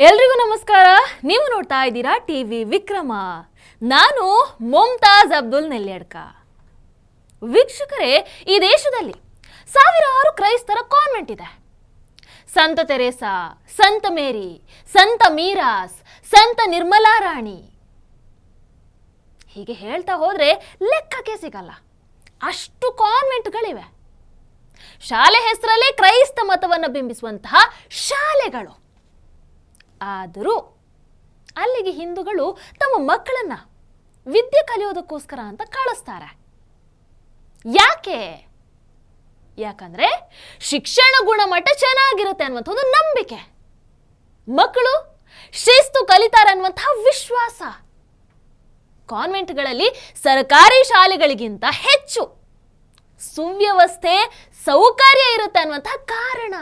ಎಲ್ರಿಗೂ ನಮಸ್ಕಾರ. ನೀವು ನೋಡ್ತಾ ಇದ್ದೀರಾ ಟಿವಿ ವಿಕ್ರಮ. ನಾನು ಮುಮ್ತಾಜ್ ಅಬ್ದುಲ್ ನೆಲ್ಯಡ್ಕ. ವೀಕ್ಷಕರೇ, ಈ ದೇಶದಲ್ಲಿ ಸಾವಿರಾರು ಕ್ರೈಸ್ತರ ಕಾನ್ವೆಂಟ್ ಇದೆ. ಸಂತ ತೆರೇಸಾ, ಸಂತ ಮೇರಿ, ಸಂತ ಮೀರಾಸ್, ಸಂತ ನಿರ್ಮಲಾ ರಾಣಿ, ಹೀಗೆ ಹೇಳ್ತಾ ಹೋದ್ರೆ ಲೆಕ್ಕಕ್ಕೆ ಸಿಗಲ್ಲ, ಅಷ್ಟು ಕಾನ್ವೆಂಟ್ಗಳಿವೆ. ಶಾಲೆ ಹೆಸರಲ್ಲೇ ಕ್ರೈಸ್ತ ಮತವನ್ನು ಬಿಂಬಿಸುವಂತಹ ಶಾಲೆಗಳು. ಆದರೂ ಅಲ್ಲಿಗೆ ಹಿಂದೂಗಳು ತಮ್ಮ ಮಕ್ಕಳನ್ನ ವಿದ್ಯೆ ಕಲಿಯೋದಕ್ಕೋಸ್ಕರ ಅಂತ ಕಳಿಸ್ತಾರೆ. ಯಾಕಂದ್ರೆ ಶಿಕ್ಷಣ ಗುಣಮಟ್ಟ ಚೆನ್ನಾಗಿರುತ್ತೆ ಅನ್ನುವಂಥ ಒಂದು ನಂಬಿಕೆ, ಮಕ್ಕಳು ಶಿಸ್ತು ಕಲಿತಾರೆ ಅನ್ನುವಂತಹ ವಿಶ್ವಾಸ. ಕಾನ್ವೆಂಟ್ಗಳಲ್ಲಿ ಸರ್ಕಾರಿ ಶಾಲೆಗಳಿಗಿಂತ ಹೆಚ್ಚು ಸುವ್ಯವಸ್ಥೆ, ಸೌಕರ್ಯ ಇರುತ್ತೆ ಅನ್ನುವಂತಹ ಕಾರಣ.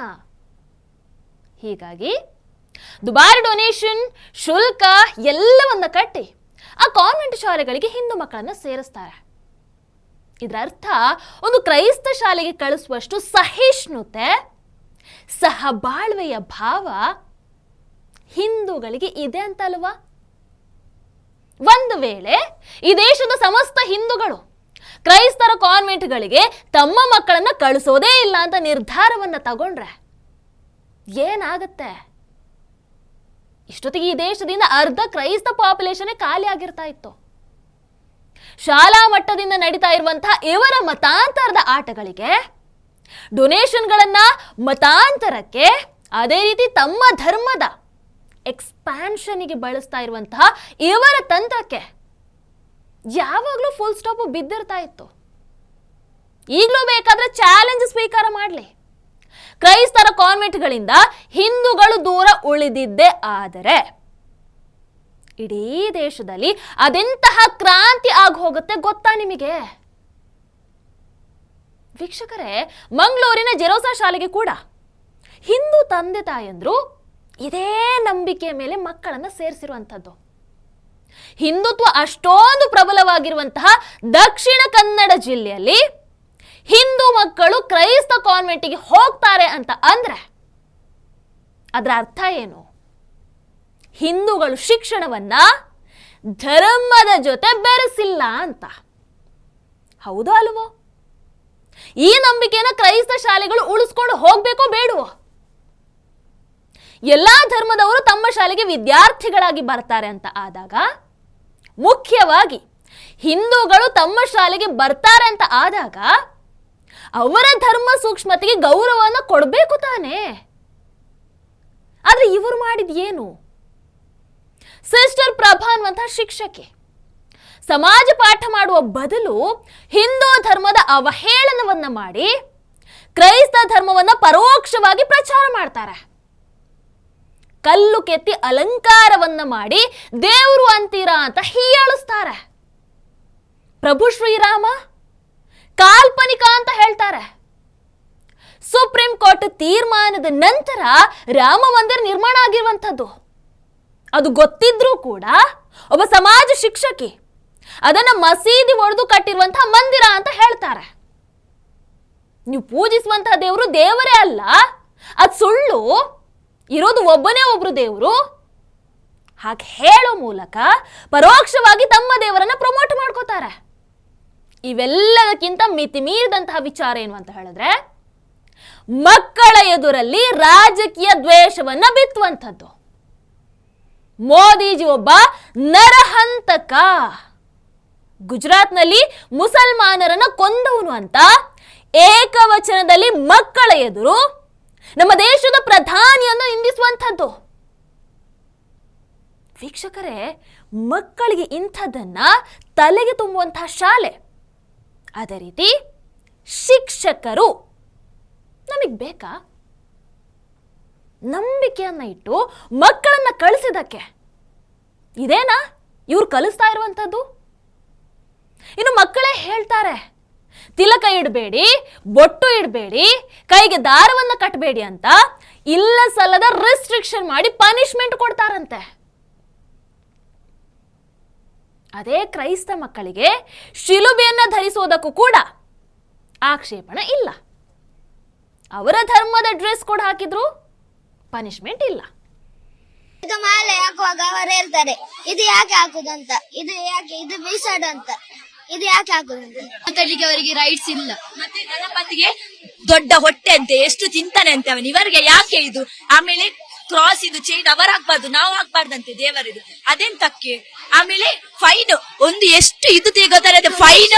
ಹೀಗಾಗಿ ದುಬಾರಿ ಡೊನೇಷನ್, ಶುಲ್ಕ ಎಲ್ಲವನ್ನ ಕಟ್ಟಿ ಆ ಕಾನ್ವೆಂಟ್ ಶಾಲೆಗಳಿಗೆ ಹಿಂದೂ ಮಕ್ಕಳನ್ನ ಸೇರಿಸ್ತಾರೆ. ಇದರ ಅರ್ಥ ಒಂದು ಕ್ರೈಸ್ತ ಶಾಲೆಗೆ ಕಳಿಸುವಷ್ಟು ಸಹಿಷ್ಣುತೆ, ಸಹಬಾಳ್ವೆಯ ಭಾವ ಹಿಂದೂಗಳಿಗೆ ಇದೆ ಅಂತ ಅಲ್ವಾ? ಒಂದು ವೇಳೆ ಈ ದೇಶದ ಸಮಸ್ತ ಹಿಂದೂಗಳು ಕ್ರೈಸ್ತರ ಕಾನ್ವೆಂಟ್ಗಳಿಗೆ ತಮ್ಮ ಮಕ್ಕಳನ್ನ ಕಳಿಸೋದೇ ಇಲ್ಲ ಅಂತ ನಿರ್ಧಾರವನ್ನ ತಗೊಂಡ್ರೆ ಏನಾಗತ್ತೆ? ಇಷ್ಟೊತ್ತಿಗೆ ಈ ದೇಶದಿಂದ ಅರ್ಧ ಕ್ರೈಸ್ತ ಪಾಪ್ಯುಲೇಷನ್ ಖಾಲಿ ಆಗಿರ್ತಾ ಇತ್ತು. ಶಾಲಾ ಮಟ್ಟದಿಂದ ನಡೀತಾ ಇರುವಂತಹ ಇವರ ಮತಾಂತರದ ಆಟಗಳಿಗೆ, ಡೊನೇಷನ್ಗಳನ್ನ ಮತಾಂತರಕ್ಕೆ, ಅದೇ ರೀತಿ ತಮ್ಮ ಧರ್ಮದ ಎಕ್ಸ್ಪ್ಯಾನ್ಷನ್ಗೆ ಬಳಸ್ತಾ ಇರುವಂತಹ ಇವರ ತಂತ್ರಕ್ಕೆ ಯಾವಾಗಲೂ ಫುಲ್ ಸ್ಟಾಪ್ ಬಿದ್ದಿರ್ತಾ ಇತ್ತು. ಈಗಲೂ ಬೇಕಾದ್ರೆ ಚಾಲೆಂಜ್ ಸ್ವೀಕಾರ ಮಾಡಲಿ. ಕ್ರೈಸ್ತರ ಕಾನ್ವೆಂಟ್ಗಳಿಂದ ಹಿಂದೂಗಳು ದೂರ ಉಳಿದಿದ್ದೇ ಆದರೆ ಇಡೀ ದೇಶದಲ್ಲಿ ಅದೆಂತಹ ಕ್ರಾಂತಿ ಆಗಿ ಹೋಗುತ್ತೆ ಗೊತ್ತಾ ನಿಮಗೆ? ವೀಕ್ಷಕರೇ, ಮಂಗಳೂರಿನ ಜೆರೋಸಾ ಶಾಲೆಗೆ ಕೂಡ ಹಿಂದೂ ತಂದೆ ತಾಯಂದ್ರು ಇದೇ ನಂಬಿಕೆಯ ಮೇಲೆ ಮಕ್ಕಳನ್ನ ಸೇರಿಸಿರುವಂಥದ್ದು. ಹಿಂದುತ್ವ ಅಷ್ಟೊಂದು ಪ್ರಬಲವಾಗಿರುವಂತಹ ದಕ್ಷಿಣ ಕನ್ನಡ ಜಿಲ್ಲೆಯಲ್ಲಿ ಹಿಂದೂ ಮಕ್ಕಳು ಕ್ರೈಸ್ತ ಕಾನ್ವೆಂಟಿಗೆ ಹೋಗ್ತಾರೆ ಅಂತ ಅಂದ್ರೆ ಅದರ ಅರ್ಥ ಏನು? ಹಿಂದೂಗಳು ಶಿಕ್ಷಣವನ್ನ ಧರ್ಮದ ಜೊತೆ ಬೆರೆಸಿಲ್ಲ ಅಂತ. ಹೌದೋ ಅಲ್ವೋ? ಈ ನಂಬಿಕೆನ ಕ್ರೈಸ್ತ ಶಾಲೆಗಳು ಉಳಿಸ್ಕೊಂಡು ಹೋಗ್ಬೇಕೋ ಬೇಡವೋ? ಎಲ್ಲಾ ಧರ್ಮದವರು ತಮ್ಮ ಶಾಲೆಗೆ ವಿದ್ಯಾರ್ಥಿಗಳಾಗಿ ಬರ್ತಾರೆ ಅಂತ ಆದಾಗ, ಮುಖ್ಯವಾಗಿ ಹಿಂದೂಗಳು ತಮ್ಮ ಶಾಲೆಗೆ ಬರ್ತಾರೆ ಅಂತ ಆದಾಗ ಅವರ ಧರ್ಮ ಸೂಕ್ಷ್ಮತೆಗೆ ಗೌರವವನ್ನು ಕೊಡಬೇಕು ತಾನೆ. ಆದ್ರೆ ಇವರು ಮಾಡಿದ್ಯೇನು? ಸಿಸ್ಟರ್ ಪ್ರಭಾ ಅನ್ನುವಂತಹ ಶಿಕ್ಷಕಿ ಸಮಾಜ ಪಾಠ ಮಾಡುವ ಬದಲು ಹಿಂದೂ ಧರ್ಮದ ಅವಹೇಳನವನ್ನ ಮಾಡಿ ಕ್ರೈಸ್ತ ಧರ್ಮವನ್ನ ಪರೋಕ್ಷವಾಗಿ ಪ್ರಚಾರ ಮಾಡ್ತಾರೆ. ಕಲ್ಲು ಕೆತ್ತಿ ಅಲಂಕಾರವನ್ನ ಮಾಡಿ ದೇವರು ಅಂತೀರಾ ಅಂತ ಹೀಯಾಳಿಸ್ತಾರೆ. ಪ್ರಭು ಶ್ರೀರಾಮ ಕಾಲ್ಪನಿಕ ಅಂತ ಹೇಳ್ತಾರೆ. ಸುಪ್ರೀಂ ಕೋರ್ಟ್ ತೀರ್ಮಾನದ ನಂತರ ರಾಮ ಮಂದಿರ ನಿರ್ಮಾಣ ಆಗಿರುವಂಥದ್ದು. ಅದು ಗೊತ್ತಿದ್ರೂ ಕೂಡ ಒಬ್ಬ ಸಮಾಜ ಶಿಕ್ಷಕಿ ಅದನ್ನ ಮಸೀದಿ ಒಡೆದು ಕಟ್ಟಿರುವಂತಹ ಮಂದಿರ ಅಂತ ಹೇಳ್ತಾರೆ. ನೀವು ಪೂಜಿಸುವಂತಹ ದೇವರು ದೇವರೇ ಅಲ್ಲ, ಅದು ಸುಳ್ಳು, ಇರೋದು ಒಬ್ಬನೇ ಒಬ್ರು ದೇವರು. ಹಾಗೆ ಹೇಳೋ ಮೂಲಕ ಪರೋಕ್ಷವಾಗಿ ತಮ್ಮ ದೇವರನ್ನ ಪ್ರಮೋಟ್ ಮಾಡ್ಕೋತಾರೆ. ಇವೆಲ್ಲದಕ್ಕಿಂತ ಮಿತಿ ಮೀರಿದಂತಹ ವಿಚಾರ ಏನು ಅಂತ ಹೇಳಿದ್ರೆ, ಮಕ್ಕಳ ಎದುರಲ್ಲಿ ರಾಜಕೀಯ ದ್ವೇಷವನ್ನ ಬಿತ್ತುವಂಥದ್ದು. ಮೋದಿಜಿ ಒಬ್ಬ ನರಹಂತಕ, ಗುಜರಾತ್ನಲ್ಲಿ ಮುಸಲ್ಮಾನರನ್ನ ಕೊಂದವನು ಅಂತ ಏಕವಚನದಲ್ಲಿ ಮಕ್ಕಳ ಎದುರು ನಮ್ಮ ದೇಶದ ಪ್ರಧಾನಿಯನ್ನು ನಿಂದಿಸುವಂಥದ್ದು. ವೀಕ್ಷಕರೇ, ಮಕ್ಕಳಿಗೆ ಇಂಥದ್ದನ್ನ ತಲೆಗೆ ತುಂಬುವಂತಹ ಶಾಲೆ, ಅದೇ ರೀತಿ ಶಿಕ್ಷಕರು ನಮಗೆ ಬೇಕಾ? ನಂಬಿಕೆಯನ್ನ ಇಟ್ಟು ಮಕ್ಕಳನ್ನ ಕಳಿಸಿದಕ್ಕೆ ಇದೇನಾ ಇವ್ರು ಕಲಿಸ್ತಾ ಇರುವಂಥದ್ದು? ಇನ್ನು ಮಕ್ಕಳೇ ಹೇಳ್ತಾರೆ, ತಿಲಕ ಇಡಬೇಡಿ, ಬೊಟ್ಟು ಇಡಬೇಡಿ, ಕೈಗೆ ದಾರವನ್ನ ಕಟ್ಟಬೇಡಿ ಅಂತ ಇಲ್ಲ ಸಲ್ಲದ ರೆಸ್ಟ್ರಿಕ್ಷನ್ ಮಾಡಿ ಪನಿಷ್ಮೆಂಟ್ ಕೊಡ್ತಾರಂತೆ. ಅದೇ ಕ್ರೈಸ್ತ ಮಕ್ಕಳಿಗೆ ಶಿಲುಬೆಯನ್ನ ಧರಿಸೋದಕ್ಕೂ ಕೂಡ ಆಕ್ಷೇಪಣೆ ಇಲ್ಲ. ಅವರ ಧರ್ಮದ ಡ್ರೆಸ್ ಕೋಡ್ ಹಾಕಿದ್ರು ಪನಿಷ್ಮೆಂಟ್ ಇಲ್ಲ. ಈಗ ಮಾಲೆ ಹಾಕುವಾಗ ಅವರು ಹೇಳ್ತಾರೆ ಇದು ಯಾಕೆ ಹಾಕುದಂತ, ಇದು ಯಾಕೆ, ಇದು ಬೀಸಾಡು ಅಂತ, ಇದು ಯಾಕೆ ಹಾಕುದಂತ ಮಾತಾಡ್ಲಿಕ್ಕೆ ಅವರಿಗೆ ರೈಟ್ಸ್ ಇಲ್ಲ. ಮತ್ತೆ ಗಣಪತಿಗೆ ದೊಡ್ಡ ಹೊಟ್ಟೆ ಅಂತೆ, ಎಷ್ಟು ತಿಂತಾನೆ ಅಂತೆ ಅವನು, ಇವರಿಗೆ ಯಾಕೆ ಇದು? ಆಮೇಲೆ ಕ್ರಾಸ್ ಇದು ಚೈನ್ ಅವರು ಹಾಕ್ಬಾರ್ದು, ನಾವು ಹಾಕ್ಬಾರ್ದಂತೆ ದೇವರಿದು, ಅದೆಂತಕ್ಕೆ? ಆಮೇಲೆ ಫೈನ್ ಒಂದು ಎಷ್ಟು ಇದು ತೆಗೋತಾರೆ, ಫೈನ್,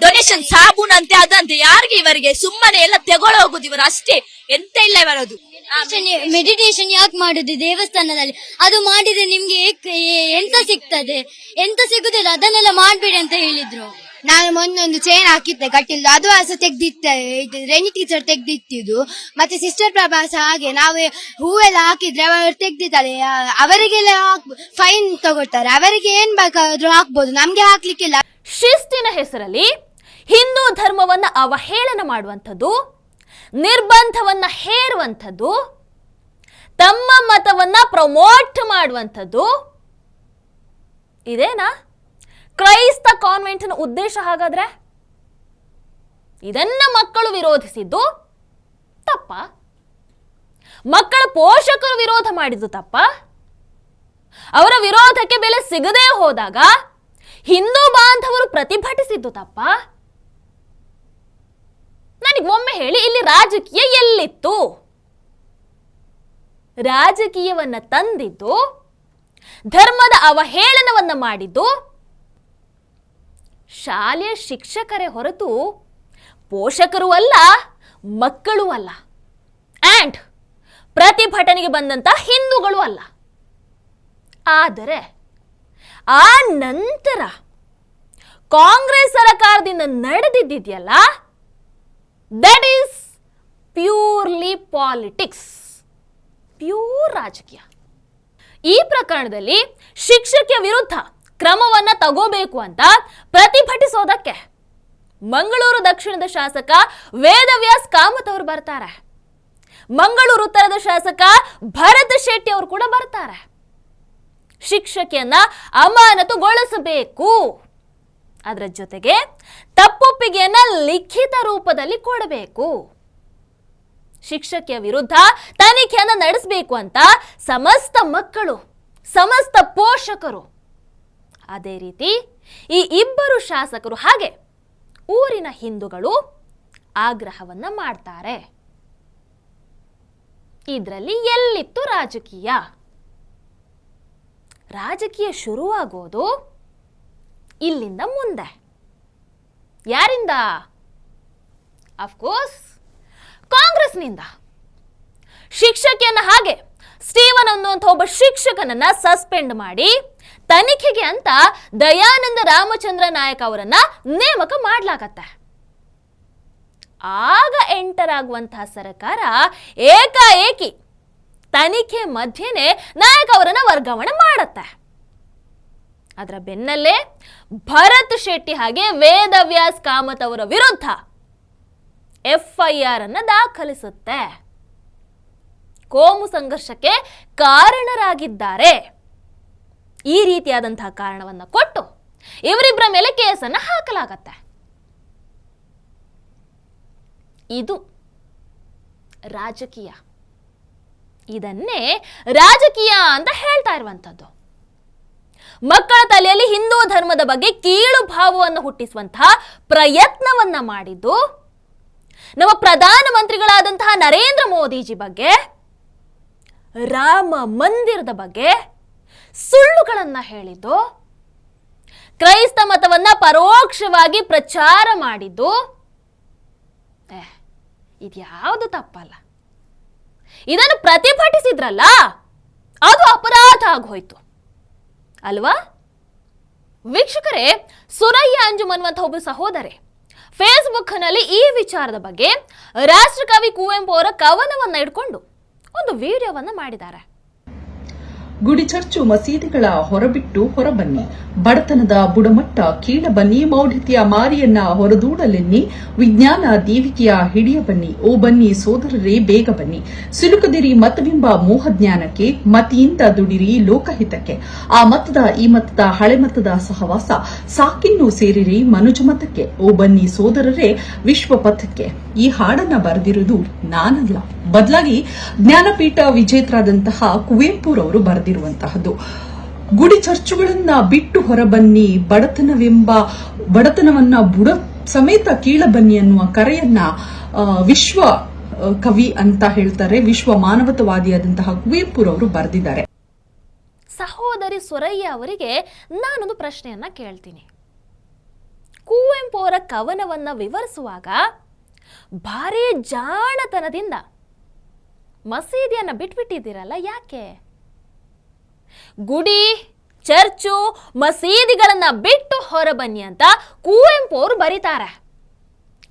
ಡೊನೇಷನ್ ಸಾಬೂನ್ ಅಂತೆ ಅದಂತೆ, ಯಾರಿಗೆ ಇವರಿಗೆ? ಸುಮ್ಮನೆ ಎಲ್ಲ ತೆಗೊಳ ಹೋಗುದು ಇವರು ಅಷ್ಟೇ, ಎಂತ ಇಲ್ಲ ಇವರದು. ಮೆಡಿಟೇಷನ್ ಯಾಕೆ ಮಾಡುದು ದೇವಸ್ಥಾನದಲ್ಲಿ? ಅದು ಮಾಡಿದ್ರೆ ನಿಮ್ಗೆ ಎಂತ ಸಿಗ್ತದೆ? ಎಂತ ಸಿಗುದಿಲ್ಲ, ಅದನ್ನೆಲ್ಲ ಮಾಡ್ಬೇಡಿ ಅಂತ ಹೇಳಿದ್ರು. ನಾನು ಮೊನ್ನೆ ಒಂದು ಚೈನ್ ಹಾಕಿದ್ದೆ ಕಟ್ಟಿಲ್ದು, ಅದು ಸಹ ತೆಗ್ದಿತ್ತು, ರೆನಿ ಟೀಚರ್ ತೆಗ್ದಿತ್ತಿದ್ದು. ಮತ್ತೆ ಸಿಸ್ಟರ್ ಪ್ರಭಾಸ ಹಾಗೆ ನಾವು ಹೂವೆಲ್ಲ ಹಾಕಿದ್ರೆ ಅವರು ತೆಗ್ದಿದ್ದಾರೆ. ಅವರಿಗೆಲ್ಲ ಫೈನ್ ತಗೊಳ್ತಾರೆ, ಅವರಿಗೆ ಏನ್ ಬೇಕಾದ್ರೂ ಹಾಕ್ಬೋದು, ನಮ್ಗೆ ಹಾಕ್ಲಿಕ್ಕಿಲ್ಲ. ಶಿಸ್ತಿನ ಹೆಸರಲ್ಲಿ ಹಿಂದೂ ಧರ್ಮವನ್ನ ಅವಹೇಳನ ಮಾಡುವಂಥದ್ದು, ನಿರ್ಬಂಧವನ್ನ ಹೇರುವಂಥದ್ದು, ತಮ್ಮ ಮತವನ್ನ ಪ್ರಮೋಟ್ ಮಾಡುವಂಥದ್ದು, ಇದೇನಾ ಕ್ರೈಸ್ತ ಕಾನ್ವೆಂಟ್ನ ಉದ್ದೇಶ? ಹಾಗಾದ್ರೆ ಇದನ್ನ ಮಕ್ಕಳು ವಿರೋಧಿಸಿದ್ದು ತಪ್ಪ? ಮಕ್ಕಳ ಪೋಷಕರು ವಿರೋಧ ಮಾಡಿದ್ದು ತಪ್ಪ? ಅವರ ವಿರೋಧಕ್ಕೆ ಬೆಲೆ ಸಿಗದೇ ಹೋದಾಗ ಹಿಂದೂ ಬಾಂಧವರು ಪ್ರತಿಭಟಿಸಿದ್ದು ತಪ್ಪ? ನನಗೆ ಒಮ್ಮೆ ಹೇಳಿ, ಇಲ್ಲಿ ರಾಜಕೀಯ ಎಲ್ಲಿತ್ತು? ರಾಜಕೀಯವನ್ನ ತಂದಿದ್ದು, ಧರ್ಮದ ಅವಹೇಳನವನ್ನ ಮಾಡಿದ್ದು ಶಾಲೆಯ ಶಿಕ್ಷಕರೇ ಹೊರತು ಪೋಷಕರು ಅಲ್ಲ, ಮಕ್ಕಳು ಅಲ್ಲ, ಅಂಡ್ ಪ್ರತಿಭಟನೆಗೆ ಬಂದಂತ ಹಿಂದೂಗಳು ಅಲ್ಲ. ಆದರೆ ಆ ನಂತರ ಕಾಂಗ್ರೆಸ್ ಸರ್ಕಾರದಿಂದ ನಡೆದಿದ್ದಿದೆಯಲ್ಲ, that is purely politics, pure ರಾಜಕೀಯ. ಈ ಪ್ರಕರಣದಲ್ಲಿ ಶಿಕ್ಷಕಿಯ ವಿರುದ್ಧ ಕ್ರಮವನ್ನ ತಗೋಬೇಕು ಅಂತ ಪ್ರತಿಭಟಿಸೋದಕ್ಕೆ ಮಂಗಳೂರು ದಕ್ಷಿಣದ ಶಾಸಕ ವೇದವ್ಯಾಸ್ ಕಾಮತ್ ಅವರು ಬರ್ತಾರೆ, ಮಂಗಳೂರು ಉತ್ತರದ ಶಾಸಕ ಭರತ್ ಶೆಟ್ಟಿ ಅವರು ಕೂಡ ಬರ್ತಾರೆ. ಶಿಕ್ಷಕಿಯನ್ನ ಅಮಾನತುಗೊಳಿಸಬೇಕು, ಅದರ ಜೊತೆಗೆ ತಪ್ಪೊಪ್ಪಿಗೆಯನ್ನ ಲಿಖಿತ ರೂಪದಲ್ಲಿ ಕೊಡಬೇಕು, ಶಿಕ್ಷಕಿಯ ವಿರುದ್ಧ ತನಿಖೆಯನ್ನ ನಡೆಸಬೇಕು ಅಂತ ಸಮಸ್ತ ಮಕ್ಕಳು, ಸಮಸ್ತ ಪೋಷಕರು, ಅದೇ ರೀತಿ ಈ ಇಬ್ಬರು ಶಾಸಕರು ಹಾಗೆ ಊರಿನ ಹಿಂದೂಗಳು ಆಗ್ರಹವನ್ನ ಮಾಡ್ತಾರೆ. ಇದರಲ್ಲಿ ಎಲ್ಲಿತ್ತು ರಾಜಕೀಯ? ರಾಜಕೀಯ ಶುರುವಾಗೋದು ಇಲ್ಲಿಂದ ಮುಂದೆ. ಯಾರಿಂದ? ಅಫ್ಕೋರ್ಸ್ ಕಾಂಗ್ರೆಸ್ನಿಂದ. ಶಿಕ್ಷಕಿಯನ್ನ ಹಾಗೆ ಸ್ಟೀವನ್ ಅನ್ನುವಂಥ ಒಬ್ಬ ಶಿಕ್ಷಕನನ್ನ ಸಸ್ಪೆಂಡ್ ಮಾಡಿ ತನಿಖೆಗೆ ಅಂತ ದಯಾನಂದ ರಾಮಚಂದ್ರ ನಾಯಕ್ ಅವರನ್ನ ನೇಮಕ ಮಾಡಲಾಗತ್ತೆ. ಆಗ ಎಂಟರ್ ಆಗುವಂತಹ ಸರ್ಕಾರ ಏಕಾಏಕಿ ತನಿಖೆ ಮಧ್ಯೆನೆ ನಾಯಕ್ ಅವರನ್ನ ವರ್ಗಾವಣೆ ಮಾಡತ್ತೆ. ಅದರ ಬೆನ್ನಲ್ಲೇ ಭರತ್ ಶೆಟ್ಟಿ ಹಾಗೆ ವೇದವ್ಯಾಸ್ ಕಾಮತ್ ಅವರ ವಿರುದ್ಧ FIR ಅನ್ನ ದಾಖಲಿಸುತ್ತೆ. ಕೋಮು ಸಂಘರ್ಷಕ್ಕೆ ಕಾರಣರಾಗಿದ್ದಾರೆ, ಈ ರೀತಿಯಾದಂತಹ ಕಾರಣವನ್ನ ಕೊಟ್ಟು ಇವರಿಬ್ಬರ ಮೇಲೆ ಕೇಸನ್ನ ಹಾಕಲಾಗತ್ತೆ. ಇದು ರಾಜಕೀಯ. ಇದನ್ನೇ ರಾಜಕೀಯ ಅಂತ ಹೇಳ್ತಾ ಇರುವಂತದ್ದು. ಮಕ್ಕಳ ತಲೆಯಲ್ಲಿ ಹಿಂದೂ ಧರ್ಮದ ಬಗ್ಗೆ ಕೀಳು ಭಾವವನ್ನು ಹುಟ್ಟಿಸುವಂತಹ ಪ್ರಯತ್ನವನ್ನ ಮಾಡಿದ್ದು ನಮ್ಮ ಪ್ರಧಾನಮಂತ್ರಿಗಳಾದಂತಹ ನರೇಂದ್ರ ಮೋದಿಜಿ ಬಗ್ಗೆ, ರಾಮ ಮಂದಿರದ ಬಗ್ಗೆ ಸುಳ್ಳುಗಳನ್ನ ಹೇಳಿದ್ದು, ಕ್ರೈಸ್ತ ಮತವನ್ನ ಪರೋಕ್ಷವಾಗಿ ಪ್ರಚಾರ ಮಾಡಿದ್ದು, ಇದ್ಯಾವುದು ತಪ್ಪಲ್ಲ. ಇದನ್ನು ಪ್ರತಿಭಟಿಸಿದ್ರಲ್ಲ, ಅದು ಅಪರಾಧ ಆಗೋಯ್ತು ಅಲ್ವಾ? ವೀಕ್ಷಕರೇ, ಸುರಯ್ಯ ಅಂಜುಮ್ ಅನ್ನುವಂಥ ಒಬ್ಬ ಸಹೋದರಿ ಫೇಸ್ಬುಕ್ನಲ್ಲಿ ಈ ವಿಚಾರದ ಬಗ್ಗೆ ರಾಷ್ಟ್ರಕವಿ ಕುವೆಂಪು ಅವರ ಕವನವನ್ನ ಇಟ್ಕೊಂಡು ಒಂದು ವಿಡಿಯೋವನ್ನ ಮಾಡಿದ್ದಾರೆ. ಗುಡಿ ಚರ್ಚು ಮಸೀದಿಗಳ ಹೊರಬಿಟ್ಟು ಹೊರಬನ್ನಿ, ಬಡತನದ ಬುಡಮಟ್ಟ ಕೀಳಬನ್ನಿ, ಮೌಢ್ಯತೆಯ ಮಾರಿಯನ್ನ ಹೊರದೂಡಲೆನ್ನಿ, ವಿಜ್ಞಾನ ದೀವಿಕೆಯ ಹಿಡಿಯ ಬನ್ನಿ, ಓ ಬನ್ನಿ ಸೋದರರೇ ಬೇಗ ಬನ್ನಿ, ಸಿಲುಕದಿರಿ ಮತವೆಂಬ ಮೋಹಜ್ಞಾನಕ್ಕೆ, ಮತಿಯಿಂದ ದುಡಿರಿ ಲೋಕಹಿತಕ್ಕೆ, ಆ ಮತದ ಈ ಮತದ ಹಳೆ ಮತದ ಸಹವಾಸ ಸಾಕಿನ್ನು ಸೇರಿರಿ ಮನುಜ ಮತಕ್ಕೆ, ಓ ಬನ್ನಿ ಸೋದರರೇ ವಿಶ್ವಪಥಕ್ಕೆ. ಈ ಹಾಡನ್ನ ಬರೆದಿರುವುದು ನಾನಲ್ಲ, ಬದಲಾಗಿ ಜ್ಞಾನಪೀಠ ವಿಜೇತರಾದಂತಹ ಕುವೆಂಪುರವರು ಬರೆದಿರುವಂತಹದ್ದು. ಗುಡಿ ಚರ್ಚುಗಳನ್ನ ಬಿಟ್ಟು ಹೊರಬನ್ನಿ, ಬಡತನವನ್ನ ಬುಡ ಸಮೇತ ಕೀಳಬನ್ನಿ ಅನ್ನುವ ಕರೆಯನ್ನ ವಿಶ್ವ ಕವಿ ಅಂತ ಹೇಳ್ತಾರೆ, ವಿಶ್ವ ಮಾನವತಾವಾದಿಯಾದಂತಹ ಕುವೆಂಪುರವರು ಬರೆದಿದ್ದಾರೆ. ಸಹೋದರಿ ಸುರಯ್ಯ ಅವರಿಗೆ ನಾನೊಂದು ಪ್ರಶ್ನೆಯನ್ನ ಕೇಳ್ತೀನಿ. ಕುವೆಂಪು ಅವರ ಕವನವನ್ನ ವಿವರಿಸುವಾಗ ಭಾರಿ ಜಾಣತನದಿಂದ ಮಸೀದಿಯನ್ನ ಬಿಟ್ಬಿಟ್ಟಿದ್ದೀರಲ್ಲ, ಯಾಕೆ? ಗುಡಿ ಚರ್ಚು ಮಸೀದಿಗಳನ್ನ ಬಿಟ್ಟು ಹೊರಬನ್ನಿ ಅಂತ ಕುವೆಂಪು ಅವರು ಬರೀತಾರೆ.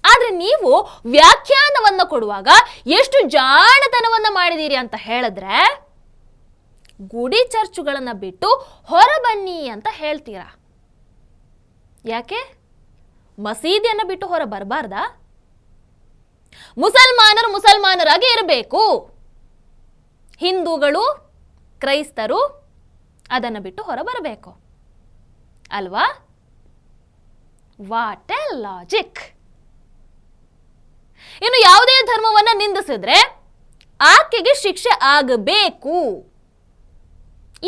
ಆದ್ರೆ ನೀವು ವ್ಯಾಖ್ಯಾನವನ್ನ ಕೊಡುವಾಗ ಎಷ್ಟು ಜಾಣತನವನ್ನ ಮಾಡಿದೀರಿ ಅಂತ ಹೇಳಿದ್ರೆ ಗುಡಿ ಚರ್ಚುಗಳನ್ನ ಬಿಟ್ಟು ಹೊರಬನ್ನಿ ಅಂತ ಹೇಳ್ತೀರಾ. ಯಾಕೆ? ಮಸೀದಿಯನ್ನ ಬಿಟ್ಟು ಹೊರ ಬರಬಾರ್ದಾ? ಮುಸಲ್ಮಾನರು ಮುಸಲ್ಮಾನರಾಗಿ ಇರಬೇಕು, ಹಿಂದೂಗಳು ಕ್ರೈಸ್ತರು ಅದನ್ನು ಬಿಟ್ಟು ಹೊರ ಬರಬೇಕು ಅಲ್ವಾ? What A logic. ಇನ್ನು ಯಾವುದೇ ಧರ್ಮವನ್ನ ನಿಂದಿಸಿದ್ರೆ ಆಕೆಗೆ ಶಿಕ್ಷೆ ಆಗಬೇಕು,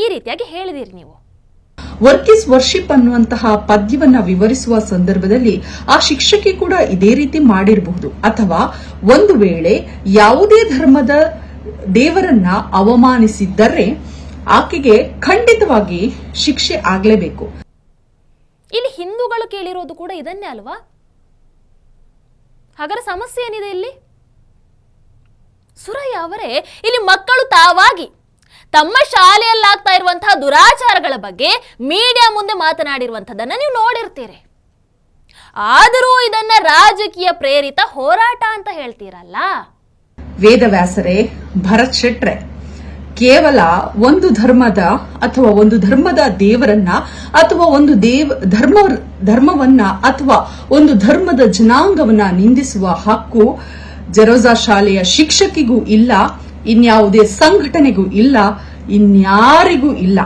ಈ ರೀತಿಯಾಗಿ ಹೇಳಿದಿರಿ ನೀವು. ವರ್ಕ್ ಇಸ್ ವರ್ಷಿಪ್ ಅನ್ನುವಂತಹ ಪದ್ಯವನ್ನ ವಿವರಿಸುವ ಸಂದರ್ಭದಲ್ಲಿ ಆ ಶಿಕ್ಷಕಿ ಕೂಡ ಇದೇ ರೀತಿ ಮಾಡಿರಬಹುದು. ಅಥವಾ ಒಂದು ವೇಳೆ ಯಾವುದೇ ಧರ್ಮದ ದೇವರನ್ನ ಅವಮಾನಿಸಿದ್ದರೆ ಆಕೆಗೆ ಖಂಡಿತವಾಗಿ ಶಿಕ್ಷೆ ಆಗಲೇಬೇಕು. ಇಲ್ಲಿ ಹಿಂದೂಗಳು ಕೇಳಿರೋದು ಕೂಡ ಇದನ್ನೇ ಅಲ್ವಾ? ಹಾಗಾದ್ರೆ ಸಮಸ್ಯೆ ಏನಿದೆ ಇಲ್ಲಿ? ಸುರಯ್ಯ ಅವರೇ, ಇಲ್ಲಿ ಮಕ್ಕಳು ತಾವಾಗಿ ತಮ್ಮ ಶಾಲೆಯಲ್ಲಾಗ್ತಾ ಇರುವಂತಹ ದುರಾಚಾರಗಳ ಬಗ್ಗೆ ಮೀಡಿಯಾ ಮುಂದೆ ಮಾತನಾಡಿರುವಂತದನ್ನ ನೀವು ನೋಡಿರ್ತೀರಿ. ಆದರೂ ಇದನ್ನ ರಾಜಕೀಯ ಪ್ರೇರಿತ ಹೋರಾಟ ಅಂತ ಹೇಳ್ತೀರಲ್ಲ. ವೇದವ್ಯಾಸರೇ, ಭರತ್ ಶೆಟ್ರೆ ಕೇವಲ ಒಂದು ಧರ್ಮದ ಅಥವಾ ಒಂದು ಧರ್ಮದ ದೇವರನ್ನ ಅಥವಾ ಒಂದು ಧರ್ಮವನ್ನ ಅಥವಾ ಒಂದು ಧರ್ಮದ ಜನಾಂಗವನ್ನ ನಿಂದಿಸುವ ಹಕ್ಕು ಜರೋಜಾ ಶಾಲೆಯ ಶಿಕ್ಷಕಿಗೂ ಇಲ್ಲ, ಇನ್ಯಾವುದೇ ಸಂಘಟನೆಗೂ ಇಲ್ಲ, ಇನ್ಯಾರಿಗೂ ಇಲ್ಲ.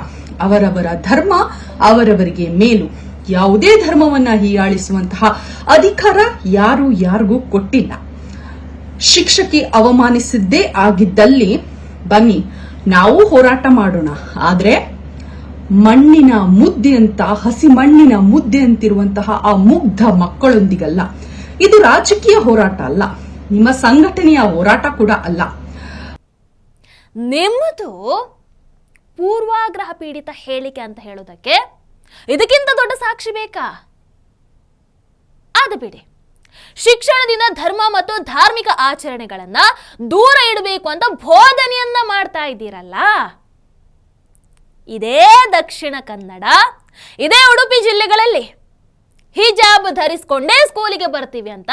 ಅವರವರ ಧರ್ಮ ಅವರವರಿಗೆ ಮೇಲು. ಯಾವುದೇ ಧರ್ಮವನ್ನ ಹೀಯಾಳಿಸುವಂತಹ ಅಧಿಕಾರ ಯಾರಿಗೂ ಕೊಟ್ಟಿಲ್ಲ. ಶಿಕ್ಷಕಿ ಅವಮಾನಿಸಿದ್ದೇ ಆಗಿದ್ದಲ್ಲಿ ಬನ್ನಿ ನಾವು ಹೋರಾಟ ಮಾಡೋಣ. ಆದ್ರೆ ಮಣ್ಣಿನ ಮುದ್ದೆ ಅಂತ, ಹಸಿ ಮಣ್ಣಿನ ಮುದ್ದೆ ಅಂತಿರುವಂತಹ ಆ ಮುಗ್ಧ ಮಕ್ಕಳೊಂದಿಗಲ್ಲ. ಇದು ರಾಜಕೀಯ ಹೋರಾಟ ಅಲ್ಲ, ನಿಮ್ಮ ಸಂಘಟನೆಯ ಹೋರಾಟ ಕೂಡ ಅಲ್ಲ. ನಿಮ್ಮದು ಪೂರ್ವಾಗ್ರಹ ಪೀಡಿತ ಹೇಳಿಕೆ ಅಂತ ಹೇಳೋದಕ್ಕೆ ಇದಕ್ಕಿಂತ ದೊಡ್ಡ ಸಾಕ್ಷಿ ಬೇಕಾ? ಅದು ಬಿಡಿ, ಶಿಕ್ಷಣದಿಂದ ಧರ್ಮ ಮತ್ತು ಧಾರ್ಮಿಕ ಆಚರಣೆಗಳನ್ನ ದೂರ ಇಡಬೇಕು ಅಂತ ಬೋಧನೆಯನ್ನ ಮಾಡ್ತಾ ಇದ್ದೀರಲ್ಲ. ಇದೇ ದಕ್ಷಿಣ ಕನ್ನಡ, ಇದೇ ಉಡುಪಿ ಜಿಲ್ಲೆಗಳಲ್ಲಿ ಹಿಜಾಬ್ ಧರಿಸಿಕೊಂಡೇ ಸ್ಕೂಲಿಗೆ ಬರ್ತೀವಿ ಅಂತ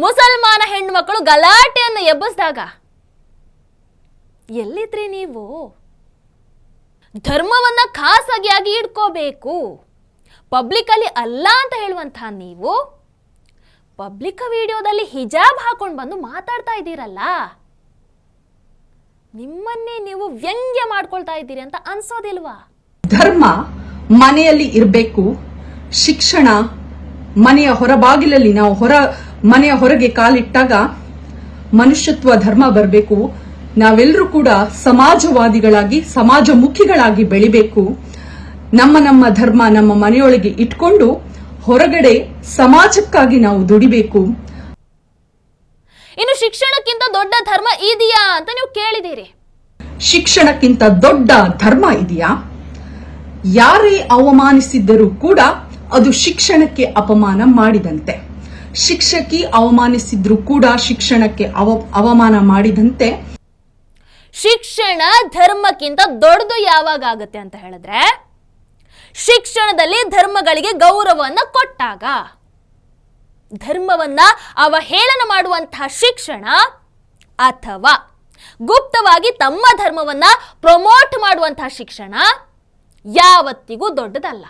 ಮುಸಲ್ಮಾನ ಹೆಣ್ಮಕ್ಳು ಗಲಾಟೆಯನ್ನು ಎಬ್ಬಿಸಿದಾಗ ಎಲ್ಲಿದ್ರಿ ನೀವು? ಧರ್ಮವನ್ನ ಖಾಸಗಿಯಾಗಿ ಇಟ್ಕೋಬೇಕು, ಪಬ್ಲಿಕ್ ಅಲ್ಲಿ ಅಲ್ಲ ಅಂತ ಹೇಳುವಂತಹ ನೀವು ಪಬ್ಲಿಕ್ ವಿಡಿಯೋದಲ್ಲಿ ಹಿಜಾಬ್ ಹಾಕೊಂಡು ಬಂದು ಮಾತಾಡ್ತಾ ಇದ್ದೀರಲ್ಲ, ನಿಮ್ಮನ್ನೇ ನೀವು ವ್ಯಂಗ್ಯ ಮಾಡ್ಕೊಳ್ತಾ ಇದ್ದೀರಿ ಅಂತ ಅನ್ಸೋದಿಲ್ವಾ? ಧರ್ಮ ಮನೆಯಲ್ಲಿ ಇರಬೇಕು, ಶಿಕ್ಷಣ ಮನೆಯ ಹೊರಬಾಗಿಲಲ್ಲಿ ನಾವು ಮನೆಯ ಹೊರಗೆ ಕಾಲಿಟ್ಟಾಗ ಮನುಷ್ಯತ್ವ ಧರ್ಮ ಬರಬೇಕು. ನಾವೆಲ್ಲರೂ ಕೂಡ ಸಮಾಜವಾದಿಗಳಾಗಿ ಸಮಾಜಮುಖಿಗಳಾಗಿ ಬೆಳಿಬೇಕು. ನಮ್ಮ ಧರ್ಮ ನಮ್ಮ ಮನೆಯೊಳಗೆ ಇಟ್ಕೊಂಡು ಹೊರಗಡೆ ಸಮಾಜಕ್ಕಾಗಿ ನಾವು ದುಡಿಬೇಕು. ಇನ್ನು ಶಿಕ್ಷಣಕ್ಕಿಂತ ದೊಡ್ಡ ಧರ್ಮ ಇದೆಯಾ ಅಂತ ನೀವು ಕೇಳಿದ್ದೀರಿ. ಶಿಕ್ಷಣಕ್ಕಿಂತ ದೊಡ್ಡ ಧರ್ಮ ಇದೆಯಾ? ಯಾರೇ ಅವಮಾನಿಸಿದ್ದರೂ ಕೂಡ ಅದು ಶಿಕ್ಷಣಕ್ಕೆ ಅಪಮಾನ ಮಾಡಿದಂತೆ. ಶಿಕ್ಷಕಿ ಅವಮಾನಿಸಿದ್ರು ಕೂಡ ಶಿಕ್ಷಣಕ್ಕೆ ಅವಮಾನ ಮಾಡಿದಂತೆ. ಶಿಕ್ಷಣ ಧರ್ಮಕ್ಕಿಂತ ದೊಡ್ಡದು ಯಾವಾಗ ಆಗುತ್ತೆ ಅಂತ ಹೇಳಿದ್ರೆ ಶಿಕ್ಷಣದಲ್ಲಿ ಧರ್ಮಗಳಿಗೆ ಗೌರವವನ್ನು ಕೊಟ್ಟಾಗ. ಧರ್ಮವನ್ನ ಅವಹೇಳನ ಮಾಡುವಂತಹ ಶಿಕ್ಷಣ ಅಥವಾ ಗುಪ್ತವಾಗಿ ತಮ್ಮ ಧರ್ಮವನ್ನ ಪ್ರಮೋಟ್ ಮಾಡುವಂತಹ ಶಿಕ್ಷಣ ಯಾವತ್ತಿಗೂ ದೊಡ್ಡದಲ್ಲ.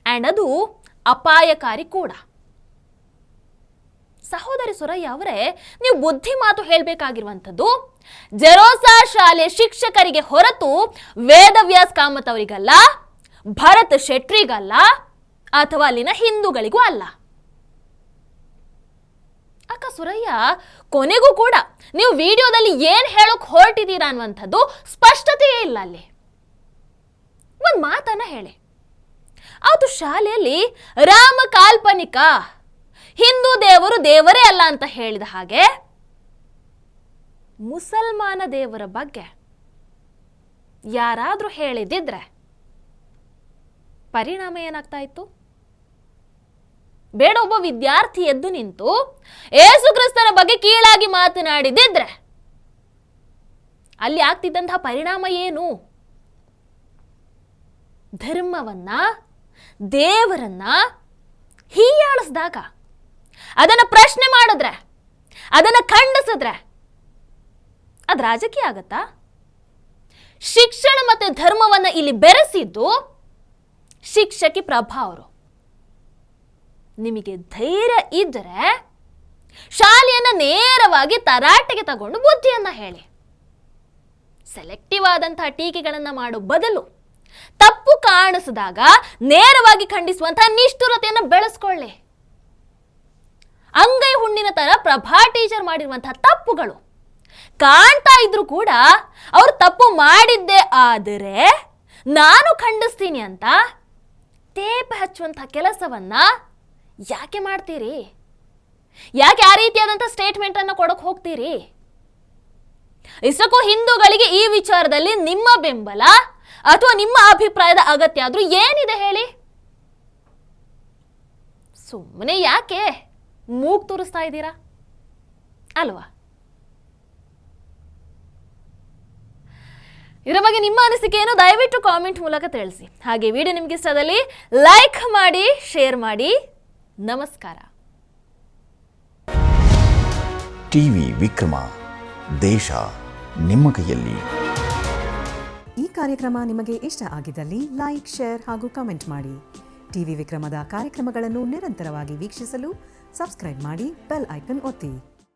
ಅಂಡ್ ಅದು ಅಪಾಯಕಾರಿ ಕೂಡ. ಸಹೋದರಿ ಸುರಯ್ಯ ಅವರೇ, ನೀವು ಬುದ್ಧಿ ಮಾತು ಹೇಳಬೇಕಾಗಿರುವಂಥದ್ದು ಜರೋಸಾ ಶಾಲೆ ಶಿಕ್ಷಕರಿಗೆ ಹೊರತು ವೇದವ್ಯಾಸ್ ಕಾಮತ್ ಅವರಿಗಲ್ಲ, ಭರತ್ ಶೆಟ್ರಿಗಲ್ಲ, ಅಥವಾ ಅಲ್ಲಿನ ಹಿಂದೂಗಳಿಗೂ ಅಲ್ಲ. ಅಕ್ಕ ಸುರಯ್ಯ ಕೊನೆಗೂ ಕೂಡ ನೀವು ವಿಡಿಯೋದಲ್ಲಿ ಏನ್ ಹೇಳೋಕ್ ಹೊರಟಿದ್ದೀರಾ ಅನ್ನುವಂಥದ್ದು ಸ್ಪಷ್ಟತೆಯೇ ಇಲ್ಲ. ಅಲ್ಲಿ ಒಂದು ಮಾತನ್ನ ಹೇಳಿ, ಅದು ಶಾಲೆಯಲ್ಲಿ ರಾಮ ಕಾಲ್ಪನಿಕ, ಹಿಂದೂ ದೇವರು ದೇವರೇ ಅಲ್ಲ ಅಂತ ಹೇಳಿದ ಹಾಗೆ ಮುಸಲ್ಮಾನ ದೇವರ ಬಗ್ಗೆ ಯಾರಾದ್ರೂ ಹೇಳಿದಿದ್ರೆ ಪರಿಣಾಮ ಏನಾಗ್ತಾ ಇತ್ತು? ಬೇಡ, ಒಬ್ಬ ವಿದ್ಯಾರ್ಥಿ ಎದ್ದು ನಿಂತು ಏಸು ಕ್ರಿಸ್ತನ ಬಗ್ಗೆ ಕೀಳಾಗಿ ಮಾತನಾಡಿದಿದ್ರೆ ಅಲ್ಲಿ ಆಗ್ತಿದ್ದಂತಹ ಪರಿಣಾಮ ಏನು? ಧರ್ಮವನ್ನ, ದೇವರನ್ನ ಹೀಯಾಳಿಸಿದಾಗ, ಅದನ್ನ ಪ್ರಶ್ನೆ ಮಾಡಿದ್ರೆ, ಅದನ್ನ ಖಂಡಿಸಿದ್ರೆ ಅದು ರಾಜಕೀಯ ಆಗತ್ತಾ? ಶಿಕ್ಷಣ ಮತ್ತೆ ಧರ್ಮವನ್ನ ಇಲ್ಲಿ ಬೆರೆಸಿದ್ದು ಶಿಕ್ಷಕಿ ಪ್ರಭಾ ಅವರು. ನಿಮಗೆ ಧೈರ್ಯ ಇದ್ದರೆ ಶಾಲೆಯನ್ನ ನೇರವಾಗಿ ತರಾಟೆಗೆ ತಗೊಂಡು ಬುದ್ಧಿಯನ್ನ ಹೇಳಿ. ಸೆಲೆಕ್ಟಿವ್ ಆದಂತಹ ಟೀಕೆಗಳನ್ನ ಮಾಡೋ ಬದಲು ತಪ್ಪು ಕಾಣಿಸಿದಾಗ ನೇರವಾಗಿ ಖಂಡಿಸುವಂತಹ ನಿಷ್ಠುರತೆಯನ್ನು ಬೆಳೆಸ್ಕೊಳ್ಳಿ. ಅಂಗೈ ಹುಣ್ಣಿನ ತರ ಪ್ರಭಾ ಟೀಚರ್ ಮಾಡಿರುವಂತಹ ತಪ್ಪುಗಳು ಕಾಣ್ತಾ ಇದ್ರು ಕೂಡ ಅವ್ರು ತಪ್ಪು ಮಾಡಿದ್ದೇ ಆದರೆ ನಾನು ಖಂಡಿಸ್ತೀನಿ ಅಂತ ಟೇಪ್ ಹಚ್ಚುವಂತಹ ಕೆಲಸವನ್ನ ಯಾಕೆ ಮಾಡ್ತೀರಿ? ಯಾಕೆ ಆ ರೀತಿಯಾದಂತಹ ಸ್ಟೇಟ್ಮೆಂಟ್ ಅನ್ನು ಕೊಡಕ್ ಹೋಗ್ತೀರಿ? ಇಷ್ಟಕ್ಕೂ ಹಿಂದೂಗಳಿಗೆ ಈ ವಿಚಾರದಲ್ಲಿ ನಿಮ್ಮ ಬೆಂಬಲ ಅಥವಾ ನಿಮ್ಮ ಅಭಿಪ್ರಾಯದ ಅಗತ್ಯ ಆದ್ರೂ ಏನಿದೆ ಹೇಳಿ? ಸುಮ್ಮನೆ ಯಾಕೆ ಮೂಗ್ ತೋರಿಸ್ತಾ ಇದ್ದೀರಾ ಅಲ್ವಾ? ಇದರ ಬಗ್ಗೆ ನಿಮ್ಮ ಅನಿಸಿಕೆಯನ್ನು ದಯವಿಟ್ಟು ಕಾಮೆಂಟ್ ಮೂಲಕ ತಿಳಿಸಿ. ಹಾಗೆ ವಿಡಿಯೋ ನಿಮ್ಗೆ ಇಷ್ಟದಲ್ಲಿ ಲೈಕ್ ಮಾಡಿ, ಶೇರ್ ಮಾಡಿ. ನಮಸ್ಕಾರ. ಟಿವಿ ವಿಕ್ರಮ, ದೇಶ ನಿಮ್ಮ ಕೈಯಲ್ಲಿ. ಈ ಕಾರ್ಯಕ್ರಮ ನಿಮಗೆ ಇಷ್ಟ ಆಗಿದ್ದಲ್ಲಿ ಲೈಕ್, ಶೇರ್ ಹಾಗೂ ಕಮೆಂಟ್ ಮಾಡಿ. ಟಿವಿ ವಿಕ್ರಮದ ಕಾರ್ಯಕ್ರಮಗಳನ್ನು ನಿರಂತರವಾಗಿ ವೀಕ್ಷಿಸಲು ಸಬ್ಸ್ಕ್ರೈಬ್ ಮಾಡಿ, ಬೆಲ್ ಐಕನ್ ಒತ್ತಿ.